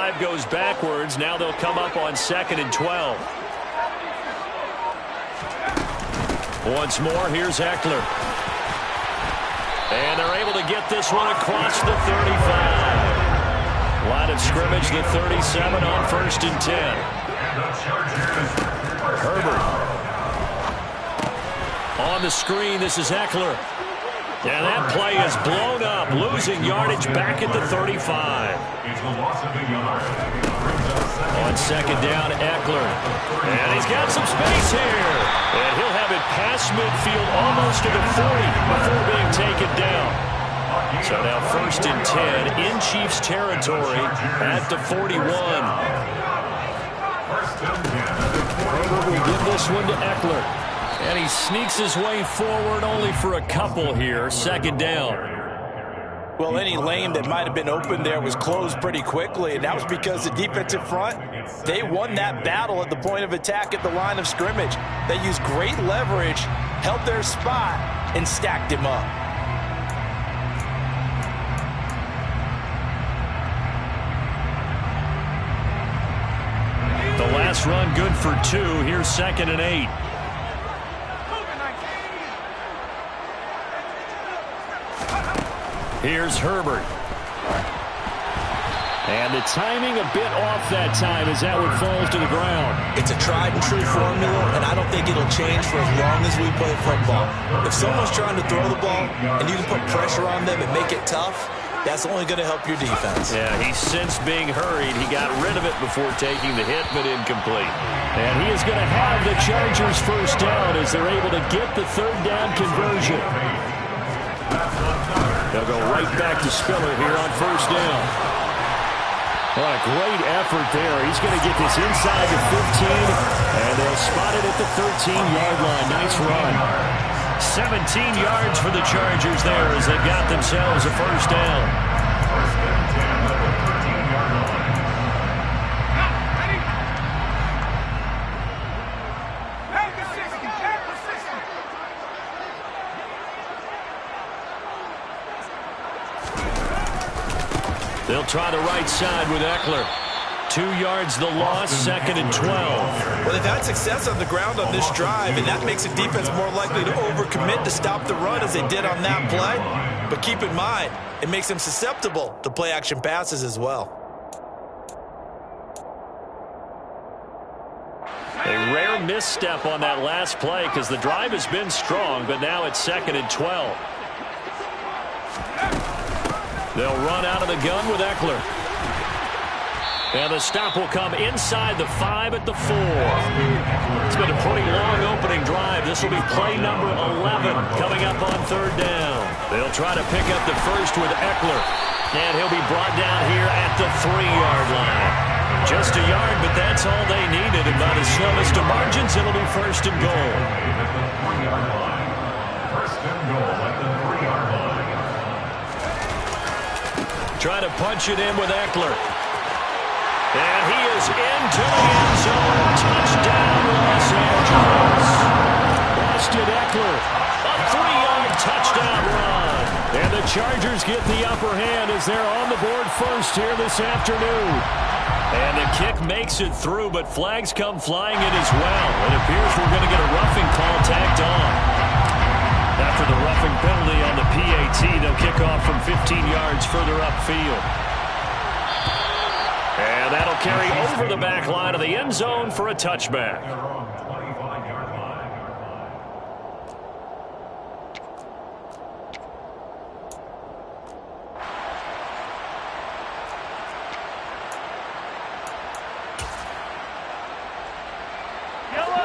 drive goes backwards. Now they'll come up on 2nd and 12. Once more, here's Eckler. And they're able to get this one across the 35. Line of scrimmage, the 37 on 1st and 10. Herbert. On the screen, this is Eckler. And that play is blown up, losing yardage back at the 35. On 2nd down, Eckler. And he's got some space here. And he'll have it past midfield almost to the 40 before being taken down. So now 1st and 10 in Chiefs territory at the 41. Herbert will give this one to Eckler. And he sneaks his way forward only for a couple here. 2nd down. Well, any lane that might have been open there was closed pretty quickly, and that was because the defensive front, they won that battle at the point of attack at the line of scrimmage. They used great leverage, held their spot, and stacked him up. The last run good for 2. Here's 2nd and 8. Here's Herbert. And the timing a bit off that time as that one falls to the ground. It's a tried and true formula, and I don't think it'll change for as long as we play football. If someone's trying to throw the ball and you can put pressure on them and make it tough, that's only going to help your defense. Yeah, he's since being hurried. He got rid of it before taking the hit, but incomplete. And he is going to have the Chargers first down as they're able to get the 3rd down conversion. They'll go right back to Spiller here on 1st down. What a great effort there. He's going to get this inside the 15, and they'll spot it at the 13-yard line. Nice run. 17 yards for the Chargers there as they've got themselves a 1st down. They'll try the right side with Eckler. 2 yards the loss, 2nd and 12. Well, they've had success on the ground on this drive, and that makes the defense more likely to overcommit to stop the run as they did on that play. But keep in mind, it makes them susceptible to play-action passes as well. A rare misstep on that last play because the drive has been strong, but now it's 2nd and 12. They'll run out of the gun with Eckler. And the stop will come inside the 5 at the 4. It's been a pretty long opening drive. This will be play number 11 coming up on 3rd down. They'll try to pick up the first with Eckler. And he'll be brought down here at the 3-yard line. Just a yard, but that's all they needed. And by the slimmest of margins, it'll be 1st and goal. Try to punch it in with Eckler. And he is into the end zone. Touchdown, Los Angeles. Austin Eckler, a 3-yard touchdown run. And the Chargers get the upper hand as they're on the board first here this afternoon. And the kick makes it through, but flags come flying in as well. It appears we're going to get a roughing call tacked on. After the roughing penalty on the PAT, they'll kick off from 15 yards further upfield. And that'll carry over the back line of the end zone for a touchback.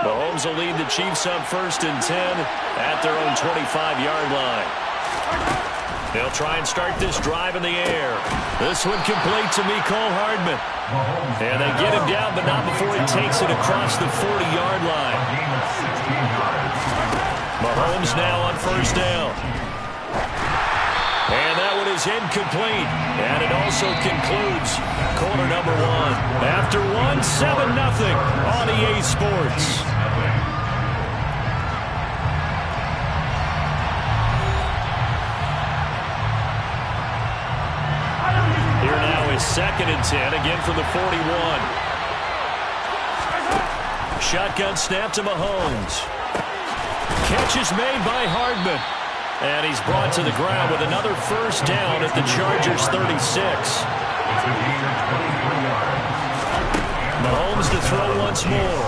Mahomes will lead the Chiefs up 1st and 10 at their own 25-yard line. They'll try and start this drive in the air. This one complete to Mecole Hardman. And they get him down, but not before he takes it across the 40-yard line. Mahomes now on 1st down. And that one is incomplete. And it also concludes quarter number 1. After 7-0 on EA Sports. 2nd and 10, again from the 41. Shotgun snap to Mahomes. Catch is made by Hardman. And he's brought to the ground with another first down at the Chargers' 36. Mahomes to throw once more.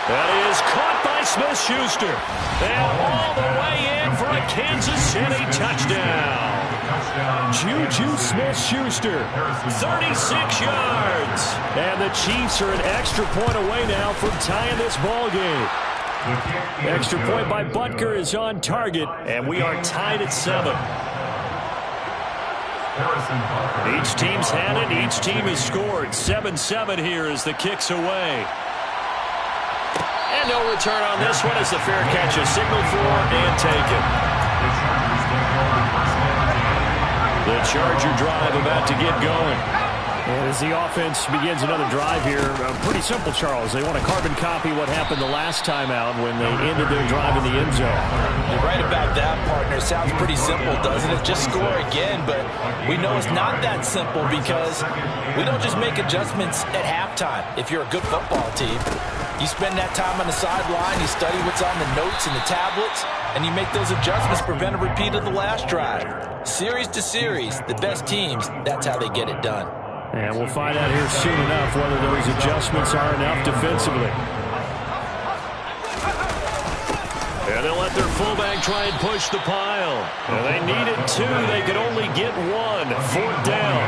That is caught by Smith-Schuster. And all the way in for a Kansas City touchdown. Juju Smith-Schuster, 36 yards. And the Chiefs are an extra point away now from tying this ball game. Extra point by Butker is on target, and we are tied at 7. Each team's had it. Each team has scored. 7-7 here as the kick's away. And no return on this one as the fair catch is signaled for and taken. The Charger drive about to get going. And as the offense begins another drive here, pretty simple, Charles. They want to carbon copy what happened the last time out when they ended their drive in the end zone. You're right about that, partner. Sounds pretty simple, doesn't it? Just score again, but we know it's not that simple because we don't just make adjustments at halftime. If you're a good football team, you spend that time on the sideline, you study what's on the notes and the tablets, and you make those adjustments to prevent a repeat of the last drive. Series to series, the best teams, that's how they get it done. And we'll find out here soon enough whether those adjustments are enough defensively. And they'll let their fullback try and push the pile. And they needed 2. They could only get 1. 4th down.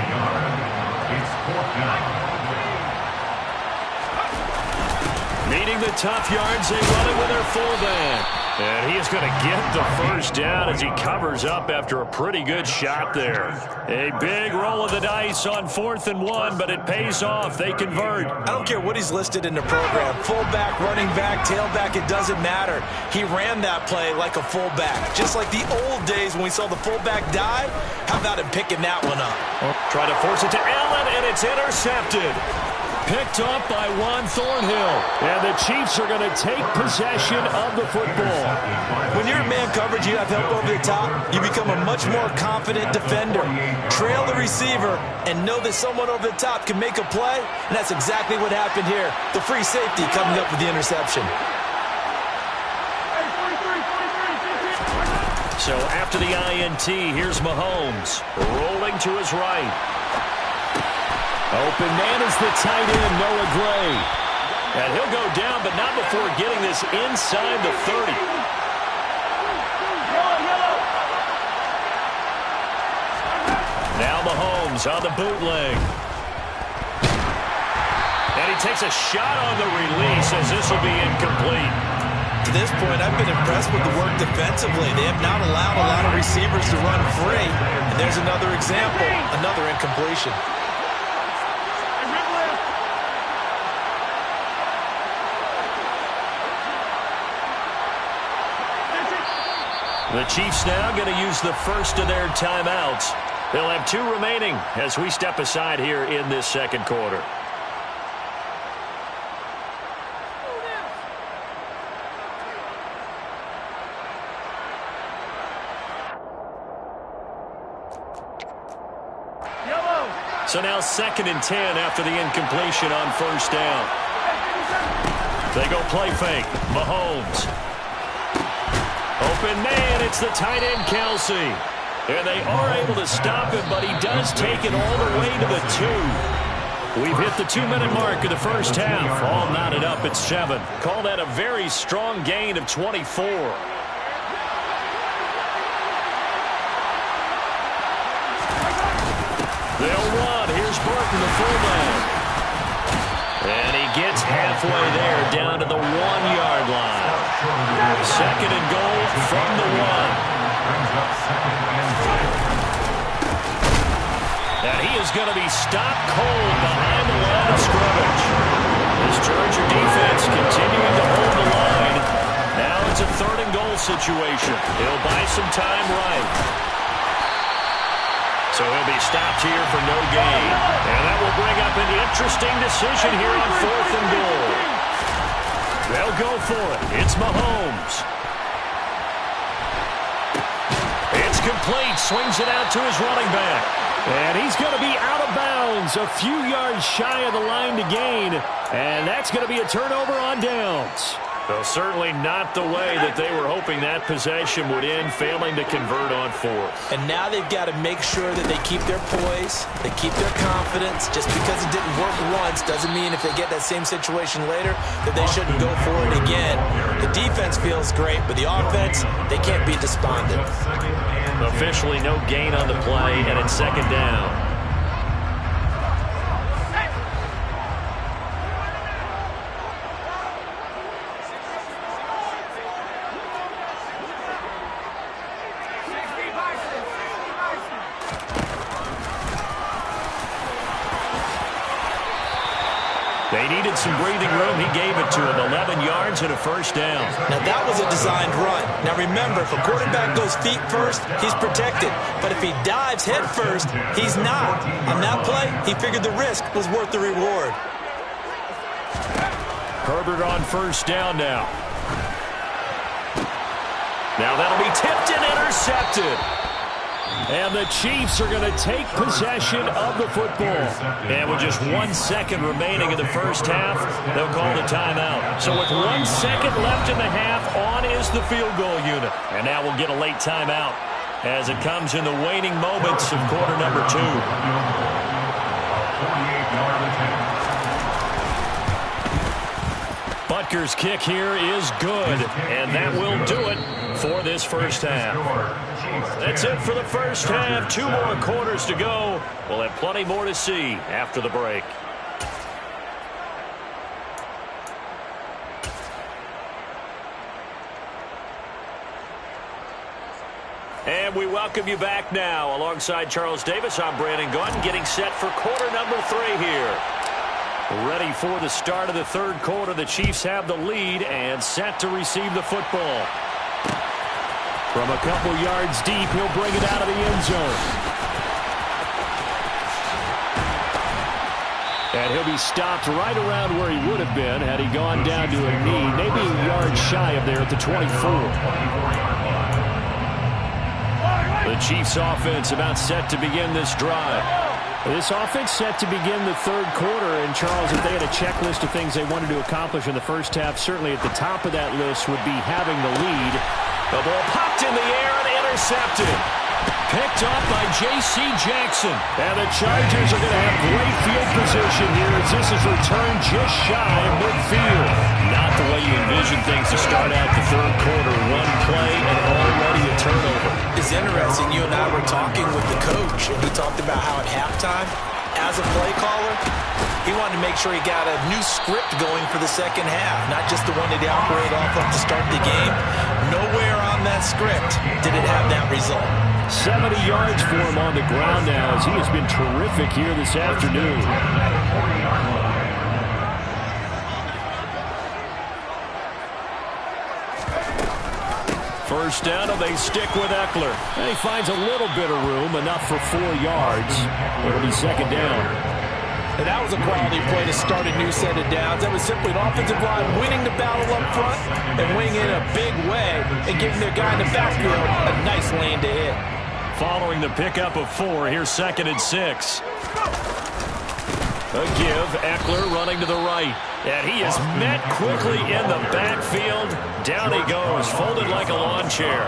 Needing the tough yards, they run it with their fullback. And he is going to get the first down as he covers up after a pretty good shot there. A big roll of the dice on 4th and 1, but it pays off. They convert. I don't care what he's listed in the program. Fullback, running back, tailback, it doesn't matter. He ran that play like a fullback. Just like the old days when we saw the fullback dive. How about him picking that one up? Try to force it to Allen, and it's intercepted. Picked up by Juan Thornhill. And the Chiefs are going to take possession of the football. When you're in man coverage, you have help over the top, you become a much more confident defender. Trail the receiver and know that someone over the top can make a play, and that's exactly what happened here. The free safety coming up with the interception. So after the INT, here's Mahomes rolling to his right. Open man is the tight end, Noah Gray. And he'll go down, but not before getting this inside the 30. Now Mahomes on the bootleg. And he takes a shot on the release as this will be incomplete. To this point, I've been impressed with the work defensively. They have not allowed a lot of receivers to run free. And there's another example, another incompletion. The Chiefs now going to use the first of their timeouts. They'll have 2 remaining as we step aside here in this second quarter. So now 2nd and 10 after the incompletion on first down. They go play fake. Mahomes. Open man, it's the tight end, Kelsey. And they are able to stop him, but he does take it all the way to the 2. We've hit the 2-minute mark of the first half. All knotted up at 7. Call that a very strong gain of 24. They'll run. Here's Burton, the fullback. And he gets halfway there, down to the 1-yard line. 2nd and goal from the 1. And he is going to be stopped cold behind the line of scrimmage. This Charger defense continuing to hold the line. Now it's a 3rd and goal situation. He'll buy some time right. So he'll be stopped here for no gain. And that will bring up an interesting decision here on 4th and goal. They'll go for it. It's Mahomes. It's complete. Swings it out to his running back. And he's going to be out of bounds, a few yards shy of the line to gain. And that's going to be a turnover on downs. Well, certainly not the way that they were hoping that possession would end, failing to convert on fourth. And now they've got to make sure that they keep their poise, they keep their confidence. Just because it didn't work once doesn't mean if they get that same situation later that they shouldn't go for it again. The defense feels great, but the offense, they can't be despondent. Officially no gain on the play, and it's second down. They needed some breathing room. He gave it to him. 11 yards and a first down. Now, that was a designed run. Now, remember, if a quarterback goes feet first, he's protected. But if he dives head first, he's not. On that play, he figured the risk was worth the reward. Herbert on first down now. Now that'll be tipped and intercepted. And the Chiefs are going to take possession of the football. And with just 1 second remaining in the first half, they'll call the timeout. So with 1 second left in the half, on is the field goal unit. And now we'll get a late timeout as it comes in the waning moments of quarter number 2. Butker's kick here is good, and that will do it for this first half. That's it for the first half. 2 more quarters to go. We'll have plenty more to see after the break. And we welcome you back now. Alongside Charles Davis, I'm Brandon Gaudin, getting set for quarter number 3 here. Ready for the start of the third quarter. The Chiefs have the lead and set to receive the football. From a couple yards deep, he'll bring it out of the end zone. And he'll be stopped right around where he would have been had he gone down to a knee, maybe a yard shy of there at the 24. The Chiefs offense about set to begin this drive. This offense set to begin the third quarter, and Charles, if they had a checklist of things they wanted to accomplish in the first half, certainly at the top of that list would be having the lead. The ball popped in the air and intercepted. Picked up by J.C. Jackson. And the Chargers are going to have great field position here as this is returned just shy of midfield. Not the way you envision things to start out the third quarter. One play and already a turnover. It's interesting. You and I were talking with the coach, and he talked about how at halftime, as a play caller, he wanted to make sure he got a new script going for the second half, not just the one that he operated off of to start the game. Nowhere on that script did it have that result. 70 yards for him on the ground now as he has been terrific here this afternoon. First down, and they stick with Eckler. And he finds a little bit of room, enough for 4 yards. It'll be second down. And that was a quality play to start a new set of downs. That was simply an offensive line winning the battle up front and winning in a big way and giving their guy in the backfield a nice lane to hit. Following the pickup of 4, here's 2nd and 6. A give, Eckler running to the right. And he is met quickly in the backfield. Down he goes, folded like a lawn chair.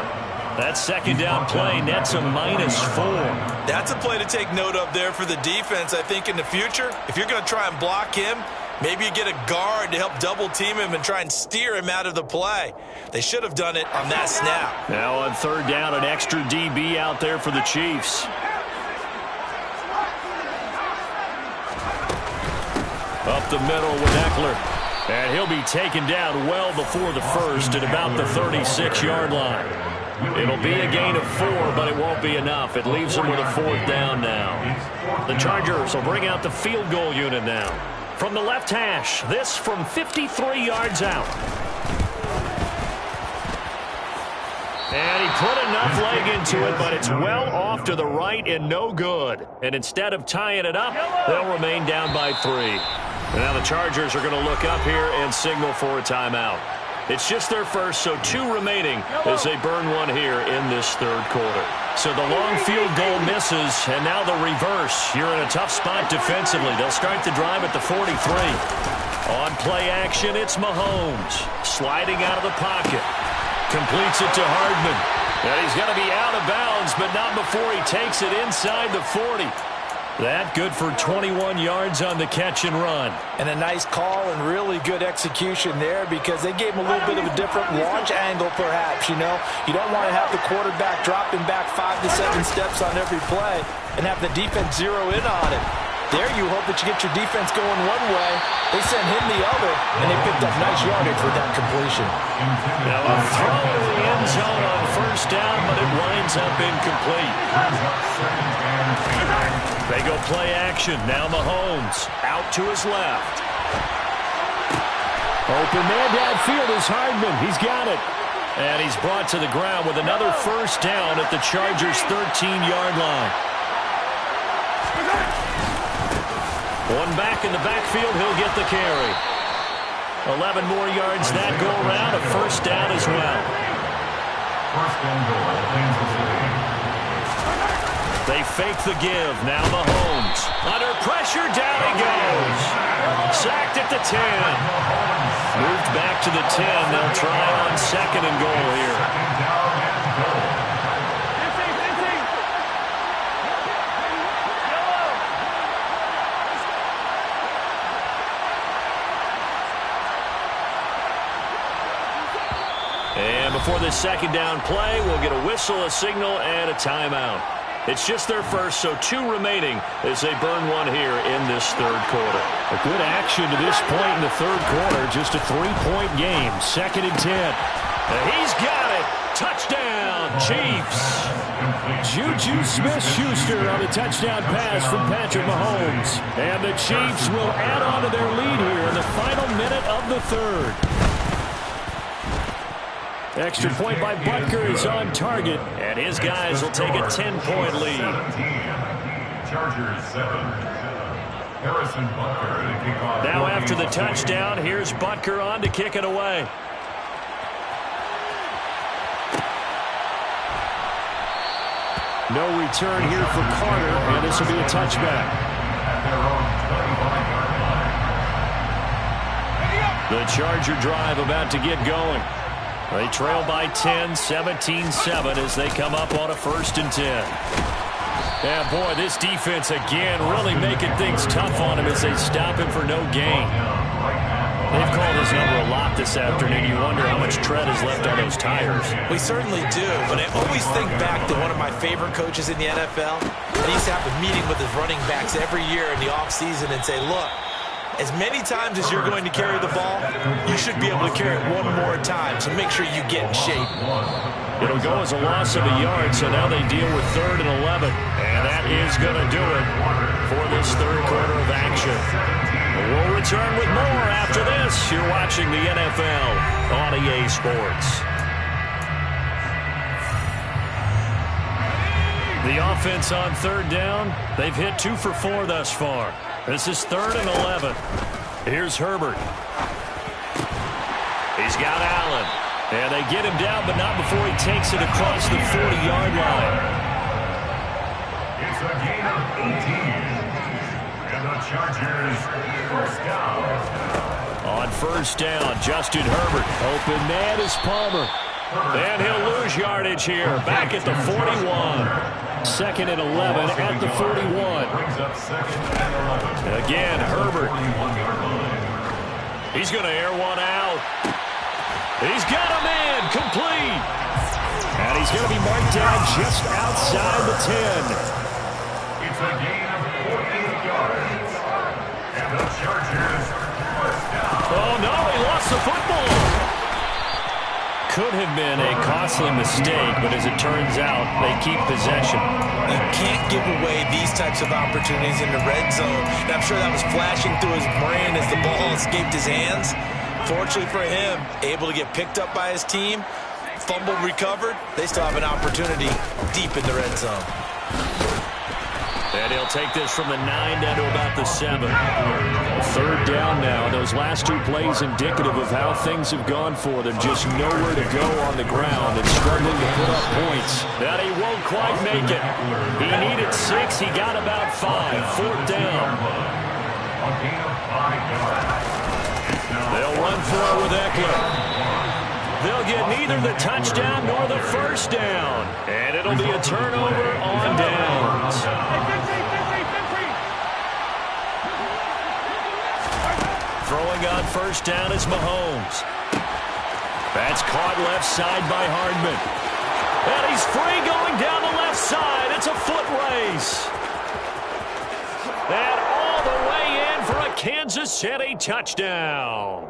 That second down play nets a -4. That's a play to take note of there for the defense, I think, in the future. If you're going to try and block him, maybe you get a guard to help double-team him and try and steer him out of the play. They should have done it on that snap. Now on third down, an extra DB out there for the Chiefs. Up the middle with Eckler. And he'll be taken down well before the first at about the 36-yard line. It'll be a gain of 4, but it won't be enough. It leaves them with a 4th down now. The Chargers will bring out the field goal unit now. From the left hash, this from 53 yards out. And he put enough leg into it, but it's well off to the right and no good. And instead of tying it up, they'll remain down by 3. And now the Chargers are going to look up here and signal for a timeout. It's just their first, so 2 remaining as they burn one here in this third quarter. So the long field goal misses, and now the reverse. You're in a tough spot defensively. They'll start the drive at the 43. On play action, it's Mahomes. Sliding out of the pocket. Completes it to Hardman. And he's going to be out of bounds, but not before he takes it inside the 40. That good for 21 yards on the catch and run. And a nice call and really good execution there because they gave him a little bit of a different launch angle perhaps, you know. You don't want to have the quarterback dropping back 5 to 7 steps on every play and have the defense zero in on it. There you hope that you get your defense going one way. They sent him the other, and they picked up nice yardage with that completion. Now a throw in the end zone on first down, but it winds up incomplete. They go play action. Now Mahomes out to his left. Open man downfield is Hardman. He's got it. And he's brought to the ground with another first down at the Chargers' 13-yard line. One back in the backfield, he'll get the carry. 11 more yards that go around, a first down as well. First and goal, Kansas City. They fake the give, now Mahomes. Under pressure, down he goes. Sacked at the 10. Moved back to the 10, they'll try on second and goal here. Second down and goal. And before this second down play, we'll get a whistle, a signal, and a timeout. It's just their first, so 2 remaining as they burn one here in this third quarter. A good action to this point in the third quarter. Just a 3-point game. Second and 10. And he's got it. Touchdown, Chiefs. Juju Smith-Schuster on the touchdown pass from Patrick Mahomes. And the Chiefs will add on to their lead here in the final minute of the third. Extra point by Butker is on target, and his guys will take a 10-point lead. Chargers 7. Harrison Butker to kick off. Now after the touchdown, here's Butker on to kick it away. No return here for Carter, and this will be a touchback. The Charger drive about to get going. They trail by 10, 17-7 as they come up on a first and 10. Yeah, boy, this defense again really making things tough on him as they stop him for no gain. They've called his number a lot this afternoon. You wonder how much tread is left on those tires. We certainly do, but I always think back to one of my favorite coaches in the NFL. He used to have a meeting with his running backs every year in the offseason and say, look, as many times as you're going to carry the ball, you should be able to carry it one more time, so make sure you get in shape. It'll go as a loss of a yard, so now they deal with 3rd and 11. And that is going to do it for this third quarter of action. We'll return with more after this. You're watching the NFL on EA Sports. The offense on third down, they've hit 2 for 4 thus far. This is 3rd and 11. Here's Herbert. He's got Allen. And they get him down, but not before he takes it across the 40-yard line. It's a gain of 18. And the Chargers first down. On first down, Justin Herbert. Open man is Palmer. And he'll lose yardage here. Back at the 41. 2nd and 11 at the 41. Again, Herbert. He's going to air one out. He's got a man complete. And he's going to be marked down just outside the 10. It's a gain of 14 yards. And the Chargers first down. Oh, no, he lost the football. Could have been a costly mistake, but as it turns out, they keep possession. You can't give away these types of opportunities in the red zone. And I'm sure that was flashing through his brain as the ball escaped his hands. Fortunately for him, able to get picked up by his team, fumble recovered. They still have an opportunity deep in the red zone. And he'll take this from the 9 down to about the 7. Third down now. Those last two plays indicative of how things have gone for them. Just nowhere to go on the ground and struggling to put up points. That he won't quite make it. He needed 6. He got about 5. Fourth down. They'll run for it with Eckler. They'll get neither the touchdown nor the first down. And it'll be a turnover on downs. Throwing on first down is Mahomes. That's caught left side by Hardman. And he's free going down the left side. It's a foot race. And all the way in for a Kansas City touchdown.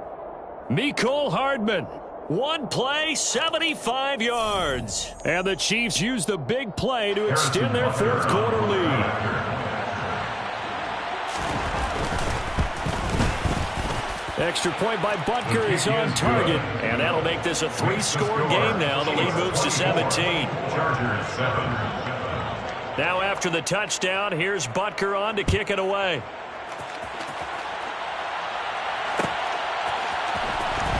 Mecole Hardman. One play, 75 yards. And the Chiefs use the big play to extend their fourth quarter lead. Extra point by Butker is on target. And that'll make this a 3-score game now. The lead moves to 17. Now after the touchdown, here's Butker on to kick it away.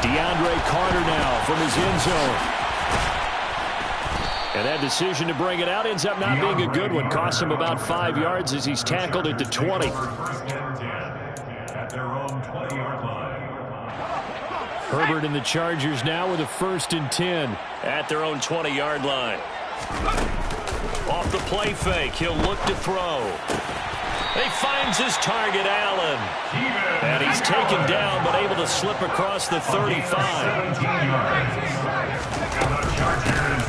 DeAndre Carter now from his end zone. And that decision to bring it out ends up not being a good one. Costs him about 5 yards as he's tackled at the 20. Herbert and the Chargers now with a 1st and 10 at their own 20-yard line. Off the play fake, he'll look to throw. He finds his target, Allen. And he's taken down, but able to slip across the 35.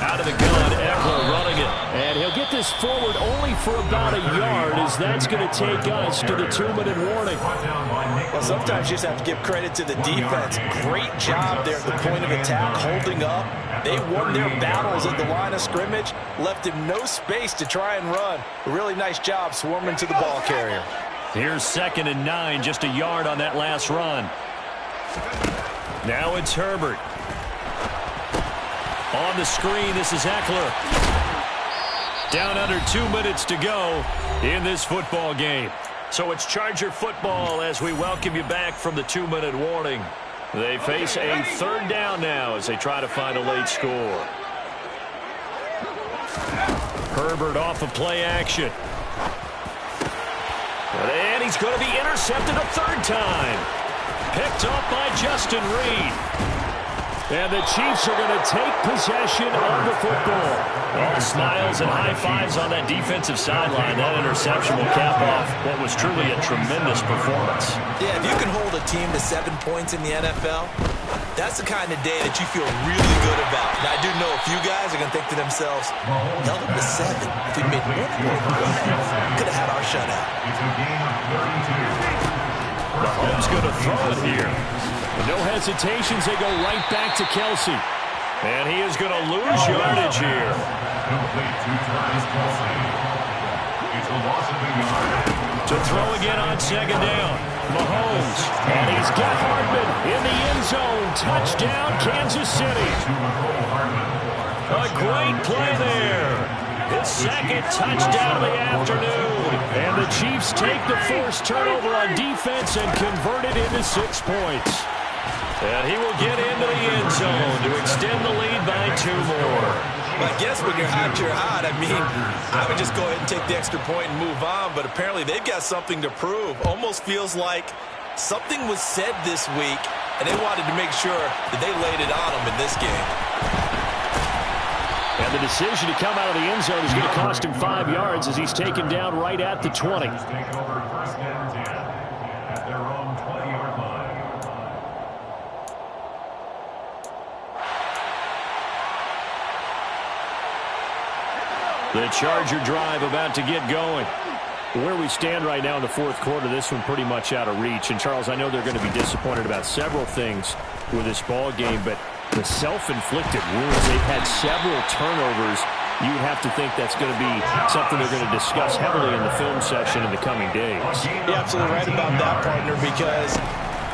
Out of the gun, Eckler running it. And he'll get this forward only for about a yard, as that's going to take us to the 2-minute warning. Well, sometimes you just have to give credit to the defense. Great job there at the point of attack, holding up. They won their battles at the line of scrimmage, left him no space to try and run. A really nice job swarming to the ball carrier. Here's 2nd and 9, just a yard on that last run. Now it's Herbert. On the screen, this is Eckler. Down under 2 minutes to go in this football game. So it's Charger football as we welcome you back from the 2-minute warning. They face a 3rd down now as they try to find a late score. Herbert off of play action. And he's going to be intercepted a 3rd time. Picked off by Justin Reed. And the Chiefs are going to take possession of the football. All smiles and high fives on that defensive sideline. That interception will cap off what was truly a tremendous performance. Yeah, if you can hold a team to 7 points in the NFL, that's the kind of day that you feel really good about. Now, I do know a few guys are going to think to themselves, held them to 7. If we made 1 more play, could have had our shutout. Mahomes going to throw it here. No hesitations, they go right back to Kelsey. And he is going to lose yardage here. To throw again on 2nd down. Mahomes. And he's got Hardman in the end zone. Touchdown, Kansas City. A great play there. His 2nd touchdown of the afternoon. And the Chiefs take the forced turnover on defense and convert it into 6 points. And he will get into the end zone to extend the lead by 2 more. Well, I guess when you're hot, you're hot. I mean, I would just go ahead and take the extra point and move on, but apparently they've got something to prove. Almost feels like something was said this week, and they wanted to make sure that they laid it on them in this game. And the decision to come out of the end zone is going to cost him 5 yards as he's taken down right at the 20. The Charger drive about to get going. Where we stand right now in the 4th quarter, this one pretty much out of reach. And, Charles, I know they're going to be disappointed about several things with this ball game, but the self-inflicted wounds, they've had several turnovers. You have to think that's going to be something they're going to discuss heavily in the film session in the coming days. You're absolutely right about that, partner, because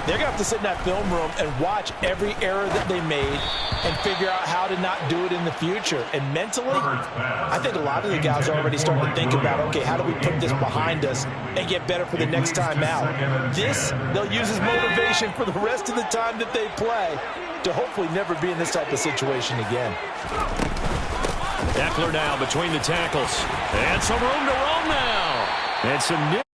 They're going to have to sit in that film room and watch every error that they made and figure out how to not do it in the future. And mentally, I think a lot of the guys are already starting to think about, okay, how do we put this behind us and get better for the next time out? This, they'll use as motivation for the rest of the time that they play to hopefully never be in this type of situation again. Eckler now between the tackles. And some room to roam now. And some new